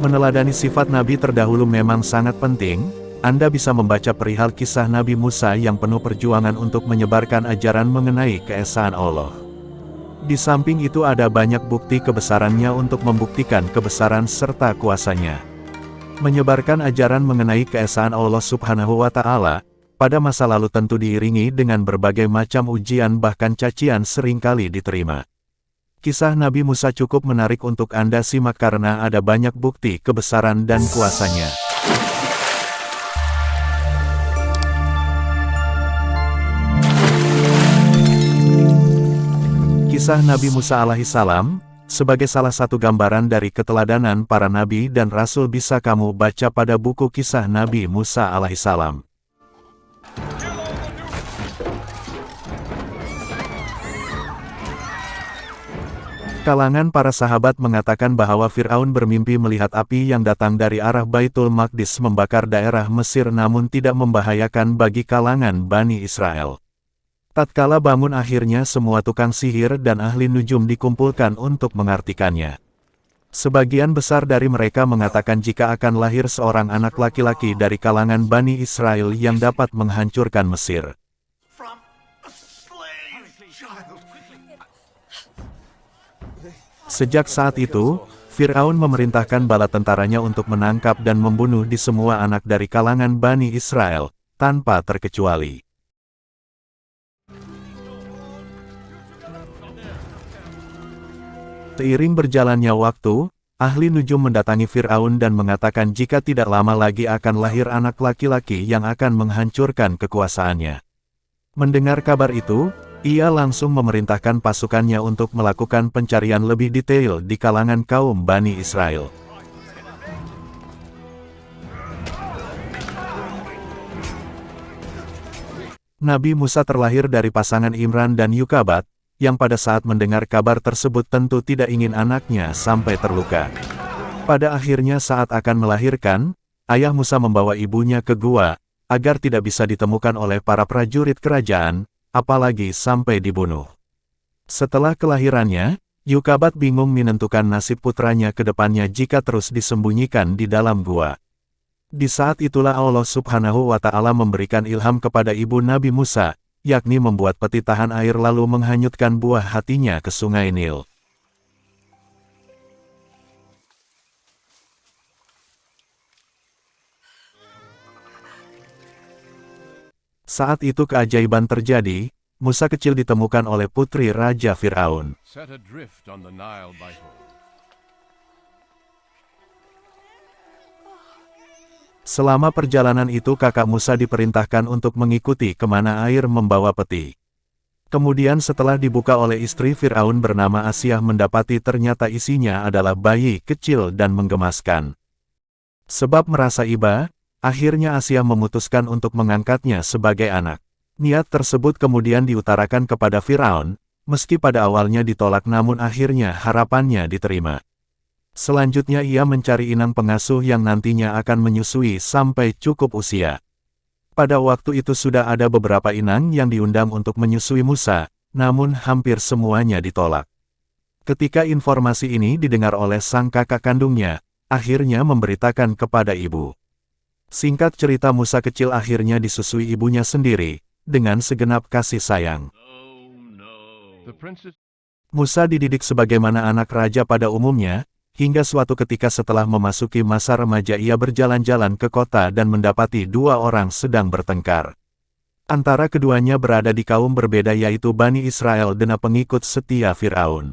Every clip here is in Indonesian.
Meneladani sifat Nabi terdahulu memang sangat penting. Anda bisa membaca perihal kisah Nabi Musa yang penuh perjuangan untuk menyebarkan ajaran mengenai keesaan Allah. Di samping itu ada banyak bukti kebesarannya untuk membuktikan kebesaran serta kuasanya. Menyebarkan ajaran mengenai keesaan Allah Subhanahu wa Ta'ala pada masa lalu tentu diiringi dengan berbagai macam ujian, bahkan cacian seringkali diterima. Kisah Nabi Musa cukup menarik untuk Anda simak karena ada banyak bukti kebesaran dan kuasanya. Kisah Nabi Musa alaihissalam, sebagai salah satu gambaran dari keteladanan para nabi dan rasul bisa kamu baca pada buku Kisah Nabi Musa alaihissalam. Kalangan para sahabat mengatakan bahwa Fir'aun bermimpi melihat api yang datang dari arah Baitul Maqdis membakar daerah Mesir namun tidak membahayakan bagi kalangan Bani Israel. Tatkala bangun akhirnya semua tukang sihir dan ahli nujum dikumpulkan untuk mengartikannya. Sebagian besar dari mereka mengatakan jika akan lahir seorang anak laki-laki dari kalangan Bani Israel yang dapat menghancurkan Mesir. Sejak saat itu, Fir'aun memerintahkan bala tentaranya untuk menangkap dan membunuh di semua anak dari kalangan Bani Israel, tanpa terkecuali. Seiring berjalannya waktu, ahli nujum mendatangi Fir'aun dan mengatakan jika tidak lama lagi akan lahir anak laki-laki yang akan menghancurkan kekuasaannya. Mendengar kabar itu, ia langsung memerintahkan pasukannya untuk melakukan pencarian lebih detail di kalangan kaum Bani Israel. Nabi Musa terlahir dari pasangan Imran dan Yukabat, yang pada saat mendengar kabar tersebut tentu tidak ingin anaknya sampai terluka. Pada akhirnya saat akan melahirkan, ayah Musa membawa ibunya ke gua, agar tidak bisa ditemukan oleh para prajurit kerajaan, apalagi sampai dibunuh. Setelah kelahirannya, Yukabat bingung menentukan nasib putranya ke depannya jika terus disembunyikan di dalam gua. Di saat itulah Allah Subhanahu wa Ta'ala memberikan ilham kepada ibu Nabi Musa, yakni membuat peti tahan air lalu menghanyutkan buah hatinya ke sungai Nil. Saat itu keajaiban terjadi, Musa kecil ditemukan oleh putri Raja Fir'aun. Selama perjalanan itu kakak Musa diperintahkan untuk mengikuti kemana air membawa peti. Kemudian setelah dibuka oleh istri Fir'aun bernama Asyah mendapati ternyata isinya adalah bayi kecil dan menggemaskan. Sebab merasa iba, akhirnya Asyah memutuskan untuk mengangkatnya sebagai anak. Niat tersebut kemudian diutarakan kepada Fir'aun, meski pada awalnya ditolak namun akhirnya harapannya diterima. Selanjutnya ia mencari inang pengasuh yang nantinya akan menyusui sampai cukup usia. Pada waktu itu sudah ada beberapa inang yang diundang untuk menyusui Musa, namun hampir semuanya ditolak. Ketika informasi ini didengar oleh sang kakak kandungnya, akhirnya memberitakan kepada ibu. Singkat cerita Musa kecil akhirnya disusui ibunya sendiri, dengan segenap kasih sayang. Musa dididik sebagaimana anak raja pada umumnya, hingga suatu ketika setelah memasuki masa remaja ia berjalan-jalan ke kota dan mendapati dua orang sedang bertengkar. Antara keduanya berada di kaum berbeda yaitu Bani Israel dan pengikut setia Fir'aun.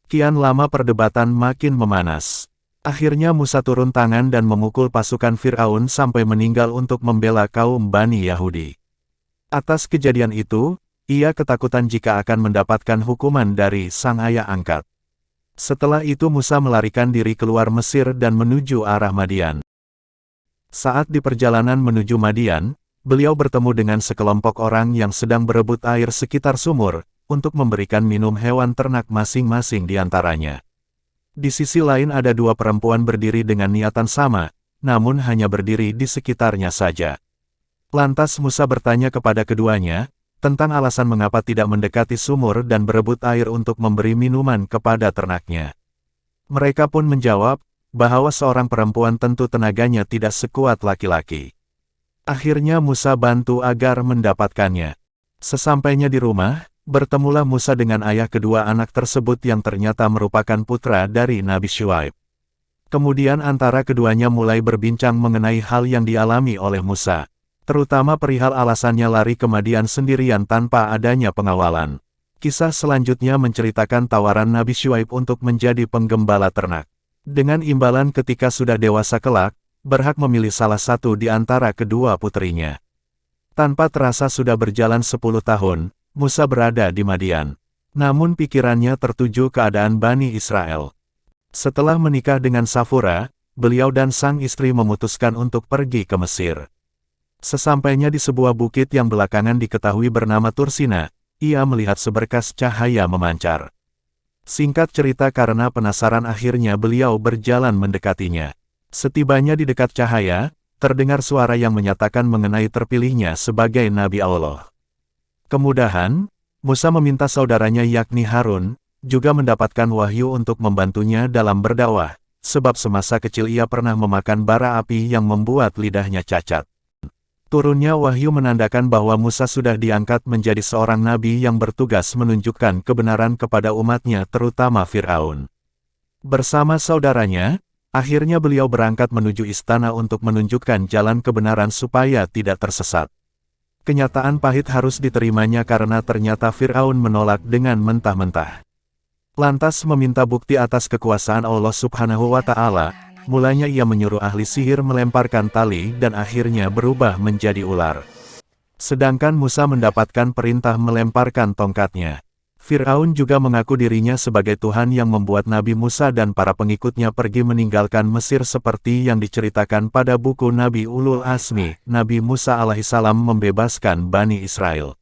Kian lama perdebatan makin memanas. Akhirnya Musa turun tangan dan memukul pasukan Fir'aun sampai meninggal untuk membela kaum Bani Yahudi. Atas kejadian itu, ia ketakutan jika akan mendapatkan hukuman dari sang ayah angkat. Setelah itu Musa melarikan diri keluar Mesir dan menuju arah Madian. Saat di perjalanan menuju Madian, beliau bertemu dengan sekelompok orang yang sedang berebut air sekitar sumur, untuk memberikan minum hewan ternak masing-masing di antaranya. Di sisi lain ada dua perempuan berdiri dengan niatan sama, namun hanya berdiri di sekitarnya saja. Lantas Musa bertanya kepada keduanya, tentang alasan mengapa tidak mendekati sumur dan berebut air untuk memberi minuman kepada ternaknya. Mereka pun menjawab, bahwa seorang perempuan tentu tenaganya tidak sekuat laki-laki. Akhirnya Musa bantu agar mendapatkannya. Sesampainya di rumah, bertemulah Musa dengan ayah kedua anak tersebut yang ternyata merupakan putra dari Nabi Syuaib. Kemudian antara keduanya mulai berbincang mengenai hal yang dialami oleh Musa, terutama perihal alasannya lari ke Madian sendirian tanpa adanya pengawalan. Kisah selanjutnya menceritakan tawaran Nabi Syuaib untuk menjadi penggembala ternak. Dengan imbalan ketika sudah dewasa kelak, berhak memilih salah satu di antara kedua putrinya. Tanpa terasa sudah berjalan 10 tahun, Musa berada di Madian. Namun pikirannya tertuju keadaan Bani Israel. Setelah menikah dengan Safura, beliau dan sang istri memutuskan untuk pergi ke Mesir. Sesampainya di sebuah bukit yang belakangan diketahui bernama Tursina, ia melihat seberkas cahaya memancar. Singkat cerita karena penasaran akhirnya beliau berjalan mendekatinya. Setibanya di dekat cahaya, terdengar suara yang menyatakan mengenai terpilihnya sebagai Nabi Allah. Kemudahan, Musa meminta saudaranya yakni Harun, juga mendapatkan wahyu untuk membantunya dalam berdakwah, sebab semasa kecil ia pernah memakan bara api yang membuat lidahnya cacat. Turunnya wahyu menandakan bahwa Musa sudah diangkat menjadi seorang nabi yang bertugas menunjukkan kebenaran kepada umatnya terutama Fir'aun. Bersama saudaranya, akhirnya beliau berangkat menuju istana untuk menunjukkan jalan kebenaran supaya tidak tersesat. Kenyataan pahit harus diterimanya karena ternyata Fir'aun menolak dengan mentah-mentah. Lantas meminta bukti atas kekuasaan Allah Subhanahu wa Ta'ala, mulanya ia menyuruh ahli sihir melemparkan tali dan akhirnya berubah menjadi ular. Sedangkan Musa mendapatkan perintah melemparkan tongkatnya. Fir'aun juga mengaku dirinya sebagai Tuhan yang membuat Nabi Musa dan para pengikutnya pergi meninggalkan Mesir seperti yang diceritakan pada buku Nabi Ulul Azmi. Nabi Musa alaihissalam membebaskan Bani Israel.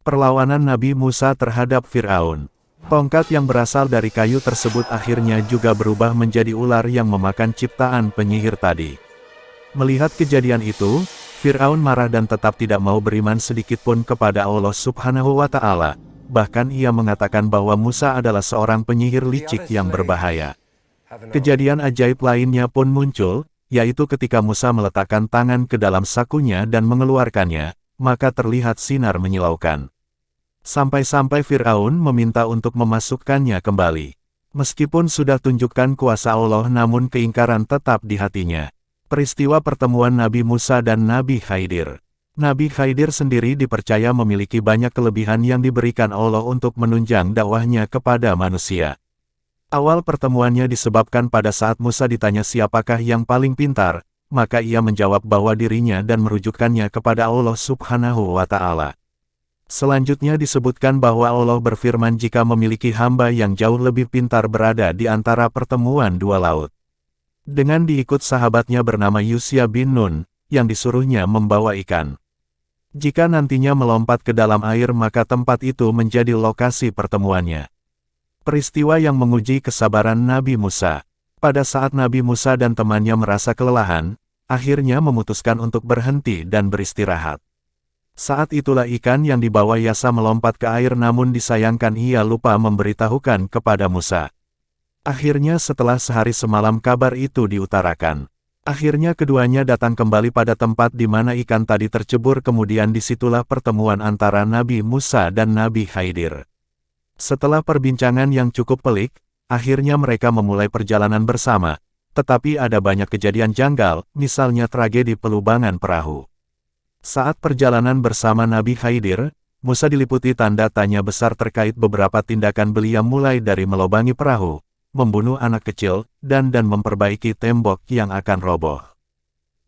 Perlawanan Nabi Musa terhadap Fir'aun. Tongkat yang berasal dari kayu tersebut akhirnya juga berubah menjadi ular yang memakan ciptaan penyihir tadi. Melihat kejadian itu, Fir'aun marah dan tetap tidak mau beriman sedikitpun kepada Allah Subhanahu wa Ta'ala. Bahkan ia mengatakan bahwa Musa adalah seorang penyihir licik yang berbahaya. Kejadian ajaib lainnya pun muncul, yaitu ketika Musa meletakkan tangan ke dalam sakunya dan mengeluarkannya, maka terlihat sinar menyilaukan. Sampai-sampai Fir'aun meminta untuk memasukkannya kembali. Meskipun sudah tunjukkan kuasa Allah namun keingkaran tetap di hatinya. Peristiwa pertemuan Nabi Musa dan Nabi Khidir. Nabi Khidir sendiri dipercaya memiliki banyak kelebihan yang diberikan Allah untuk menunjang dakwahnya kepada manusia. Awal pertemuannya disebabkan pada saat Musa ditanya siapakah yang paling pintar, maka ia menjawab bahwa dirinya dan merujukkannya kepada Allah Subhanahu wa Ta'ala. Selanjutnya disebutkan bahwa Allah berfirman jika memiliki hamba yang jauh lebih pintar berada di antara pertemuan dua laut. Dengan diikut sahabatnya bernama Yusya bin Nun, yang disuruhnya membawa ikan. Jika nantinya melompat ke dalam air maka tempat itu menjadi lokasi pertemuannya. Peristiwa yang menguji kesabaran Nabi Musa. Pada saat Nabi Musa dan temannya merasa kelelahan, akhirnya memutuskan untuk berhenti dan beristirahat. Saat itulah ikan yang dibawa Yasa melompat ke air namun disayangkan ia lupa memberitahukan kepada Musa. Akhirnya setelah sehari semalam kabar itu diutarakan. Akhirnya keduanya datang kembali pada tempat di mana ikan tadi tercebur kemudian disitulah pertemuan antara Nabi Musa dan Nabi Khidir. Setelah perbincangan yang cukup pelik, akhirnya mereka memulai perjalanan bersama, tetapi ada banyak kejadian janggal, misalnya tragedi pelubangan perahu. Saat perjalanan bersama Nabi Khidir, Musa diliputi tanda tanya besar terkait beberapa tindakan beliau mulai dari melobangi perahu, membunuh anak kecil, dan memperbaiki tembok yang akan roboh.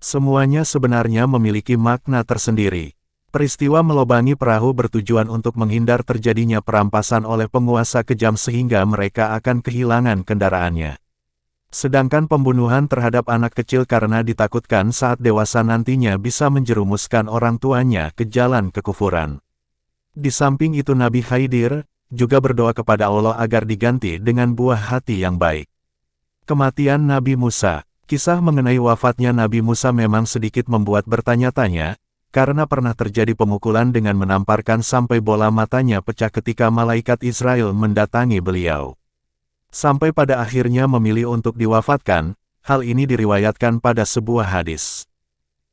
Semuanya sebenarnya memiliki makna tersendiri. Peristiwa melobangi perahu bertujuan untuk menghindar terjadinya perampasan oleh penguasa kejam sehingga mereka akan kehilangan kendaraannya. Sedangkan pembunuhan terhadap anak kecil karena ditakutkan saat dewasa nantinya bisa menjerumuskan orang tuanya ke jalan kekufuran. Di samping itu Nabi Khidir juga berdoa kepada Allah agar diganti dengan buah hati yang baik. Kematian Nabi Musa. Kisah mengenai wafatnya Nabi Musa memang sedikit membuat bertanya-tanya, karena pernah terjadi pemukulan dengan menamparkan sampai bola matanya pecah ketika malaikat Israel mendatangi beliau. Sampai pada akhirnya memilih untuk diwafatkan, hal ini diriwayatkan pada sebuah hadis.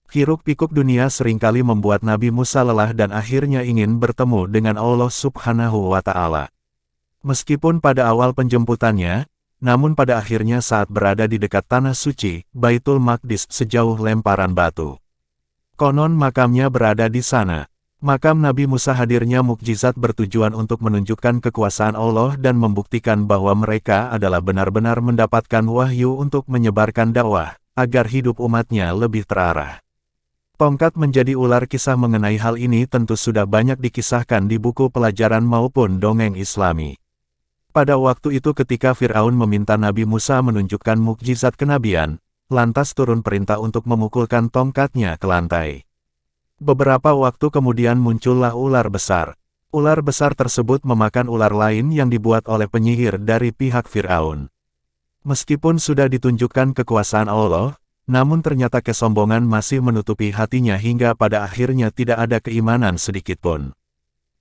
Hiruk-pikuk dunia seringkali membuat Nabi Musa lelah dan akhirnya ingin bertemu dengan Allah Subhanahu wa Ta'ala. Meskipun pada awal penjemputannya, namun pada akhirnya saat berada di dekat tanah suci, Baitul Maqdis sejauh lemparan batu. Konon makamnya berada di sana. Makam Nabi Musa hadirnya mukjizat bertujuan untuk menunjukkan kekuasaan Allah dan membuktikan bahwa mereka adalah benar-benar mendapatkan wahyu untuk menyebarkan dakwah, agar hidup umatnya lebih terarah. Tongkat menjadi ular. Kisah mengenai hal ini tentu sudah banyak dikisahkan di buku pelajaran maupun dongeng Islami. Pada waktu itu ketika Fir'aun meminta Nabi Musa menunjukkan mukjizat kenabian, lantas turun perintah untuk memukulkan tongkatnya ke lantai. Beberapa waktu kemudian muncullah ular besar. Ular besar tersebut memakan ular lain yang dibuat oleh penyihir dari pihak Fir'aun. Meskipun sudah ditunjukkan kekuasaan Allah, namun ternyata kesombongan masih menutupi hatinya hingga pada akhirnya tidak ada keimanan sedikitpun.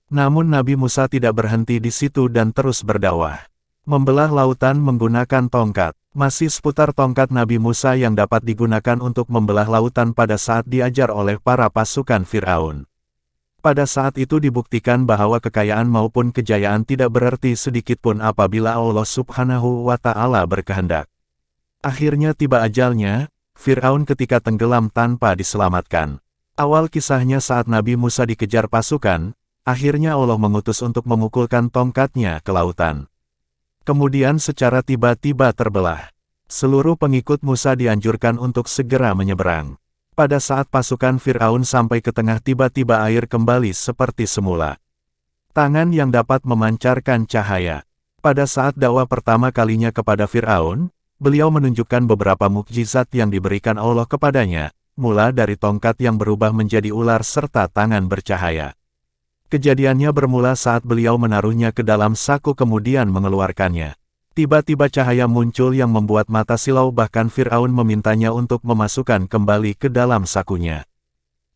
Namun Nabi Musa tidak berhenti di situ dan terus berdakwah. Membelah lautan menggunakan tongkat. Masih seputar tongkat Nabi Musa yang dapat digunakan untuk membelah lautan pada saat diajar oleh para pasukan Fir'aun. Pada saat itu dibuktikan bahwa kekayaan maupun kejayaan tidak berarti sedikitpun apabila Allah Subhanahu wa Ta'ala berkehendak. Akhirnya tiba ajalnya, Fir'aun ketika tenggelam tanpa diselamatkan. Awal kisahnya saat Nabi Musa dikejar pasukan, akhirnya Allah mengutus untuk memukulkan tongkatnya ke lautan. Kemudian secara tiba-tiba terbelah. Seluruh pengikut Musa dianjurkan untuk segera menyeberang. Pada saat pasukan Fir'aun sampai ke tengah tiba-tiba air kembali seperti semula. Tangan yang dapat memancarkan cahaya. Pada saat dakwah pertama kalinya kepada Fir'aun, beliau menunjukkan beberapa mukjizat yang diberikan Allah kepadanya, mula dari tongkat yang berubah menjadi ular serta tangan bercahaya. Kejadiannya bermula saat beliau menaruhnya ke dalam saku kemudian mengeluarkannya. Tiba-tiba cahaya muncul yang membuat mata silau bahkan Fir'aun memintanya untuk memasukkan kembali ke dalam sakunya.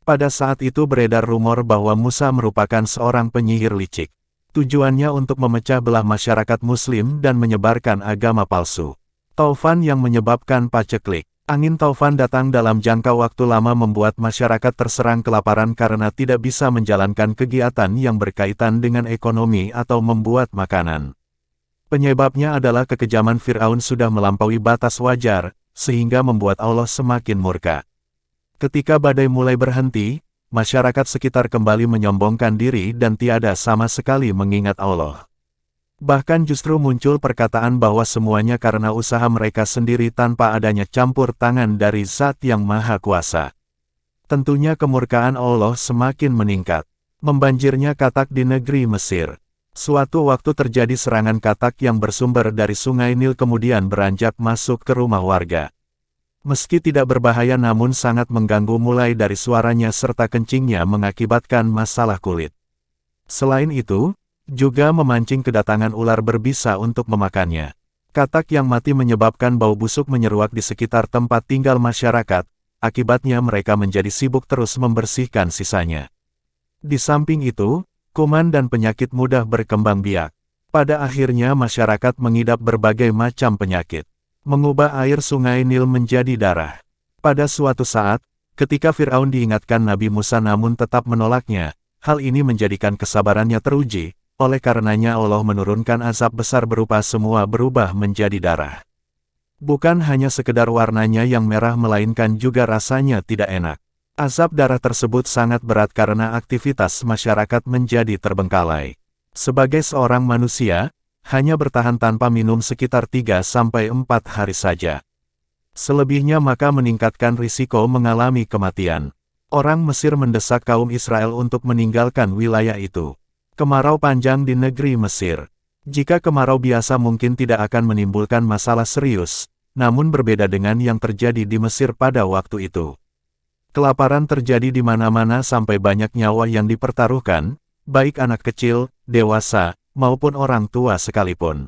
Pada saat itu beredar rumor bahwa Musa merupakan seorang penyihir licik. Tujuannya untuk memecah belah masyarakat Muslim dan menyebarkan agama palsu. Taufan yang menyebabkan paceklik. Angin taufan datang dalam jangka waktu lama membuat masyarakat terserang kelaparan karena tidak bisa menjalankan kegiatan yang berkaitan dengan ekonomi atau membuat makanan. Penyebabnya adalah kekejaman Fir'aun sudah melampaui batas wajar, sehingga membuat Allah semakin murka. Ketika badai mulai berhenti, masyarakat sekitar kembali menyombongkan diri dan tiada sama sekali mengingat Allah. Bahkan justru muncul perkataan bahwa semuanya karena usaha mereka sendiri tanpa adanya campur tangan dari Zat yang Maha Kuasa. Tentunya kemurkaan Allah semakin meningkat. Membanjirnya katak di negeri Mesir. Suatu waktu terjadi serangan katak yang bersumber dari sungai Nil kemudian beranjak masuk ke rumah warga. Meski tidak berbahaya namun sangat mengganggu mulai dari suaranya serta kencingnya mengakibatkan masalah kulit. Selain itu, juga memancing kedatangan ular berbisa untuk memakannya. Katak yang mati menyebabkan bau busuk menyeruak di sekitar tempat tinggal masyarakat, akibatnya mereka menjadi sibuk terus membersihkan sisanya. Di samping itu, kuman dan penyakit mudah berkembang biak. Pada akhirnya masyarakat mengidap berbagai macam penyakit. Mengubah air sungai Nil menjadi darah. Pada suatu saat, ketika Fir'aun diingatkan Nabi Musa namun tetap menolaknya, hal ini menjadikan kesabarannya teruji. Oleh karenanya Allah menurunkan azab besar berupa semua berubah menjadi darah. Bukan hanya sekedar warnanya yang merah melainkan juga rasanya tidak enak. Azab darah tersebut sangat berat karena aktivitas masyarakat menjadi terbengkalai. Sebagai seorang manusia, hanya bertahan tanpa minum sekitar 3-4 hari saja. Selebihnya maka meningkatkan risiko mengalami kematian. Orang Mesir mendesak kaum Israel untuk meninggalkan wilayah itu. Kemarau panjang di negeri Mesir. Jika kemarau biasa mungkin tidak akan menimbulkan masalah serius, namun berbeda dengan yang terjadi di Mesir pada waktu itu. Kelaparan terjadi di mana-mana sampai banyak nyawa yang dipertaruhkan, baik anak kecil, dewasa, maupun orang tua sekalipun.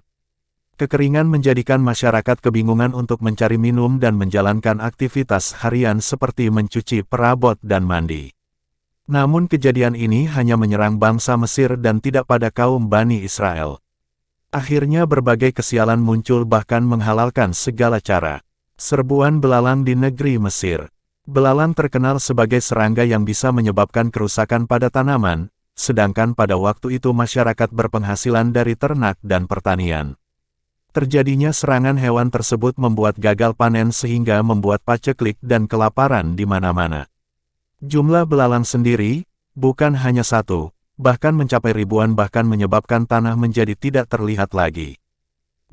Kekeringan menjadikan masyarakat kebingungan untuk mencari minum dan menjalankan aktivitas harian seperti mencuci perabot dan mandi. Namun kejadian ini hanya menyerang bangsa Mesir dan tidak pada kaum Bani Israel. Akhirnya berbagai kesialan muncul bahkan menghalalkan segala cara. Serbuan belalang di negeri Mesir. Belalang terkenal sebagai serangga yang bisa menyebabkan kerusakan pada tanaman, sedangkan pada waktu itu masyarakat berpenghasilan dari ternak dan pertanian. Terjadinya serangan hewan tersebut membuat gagal panen sehingga membuat paceklik dan kelaparan di mana-mana. Jumlah belalang sendiri, bukan hanya satu, bahkan mencapai ribuan bahkan menyebabkan tanah menjadi tidak terlihat lagi.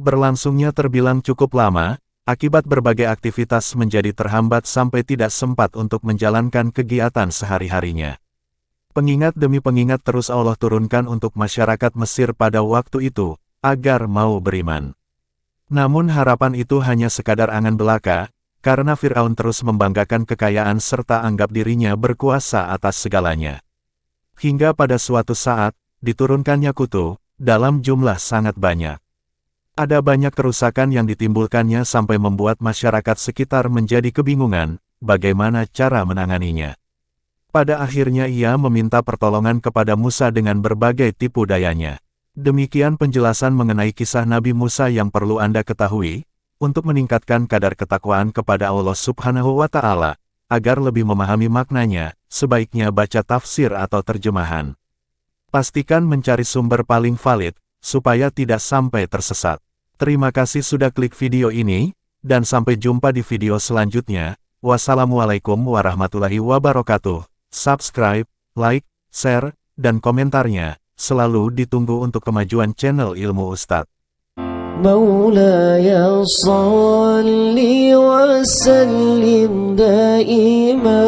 Berlangsungnya terbilang cukup lama, akibat berbagai aktivitas menjadi terhambat sampai tidak sempat untuk menjalankan kegiatan sehari-harinya. Pengingat demi pengingat terus Allah turunkan untuk masyarakat Mesir pada waktu itu, agar mau beriman. Namun harapan itu hanya sekadar angan belaka, karena Fir'aun terus membanggakan kekayaan serta anggap dirinya berkuasa atas segalanya. Hingga pada suatu saat, diturunkannya kutu, dalam jumlah sangat banyak. Ada banyak kerusakan yang ditimbulkannya sampai membuat masyarakat sekitar menjadi kebingungan, bagaimana cara menanganinya. Pada akhirnya ia meminta pertolongan kepada Musa dengan berbagai tipu dayanya. Demikian penjelasan mengenai kisah Nabi Musa yang perlu Anda ketahui, untuk meningkatkan kadar ketakwaan kepada Allah Subhanahu wa Ta'ala, agar lebih memahami maknanya, sebaiknya baca tafsir atau terjemahan. Pastikan mencari sumber paling valid, supaya tidak sampai tersesat. Terima kasih sudah klik video ini, dan sampai jumpa di video selanjutnya. Wassalamualaikum warahmatullahi wabarakatuh. Subscribe, like, share, dan komentarnya, selalu ditunggu untuk kemajuan channel Ilmu Ustadz. مولاي صل وسلم دائما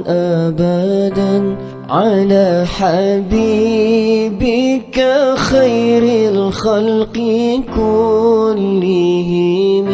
أبدا على حبيبك خير الخلق كلهم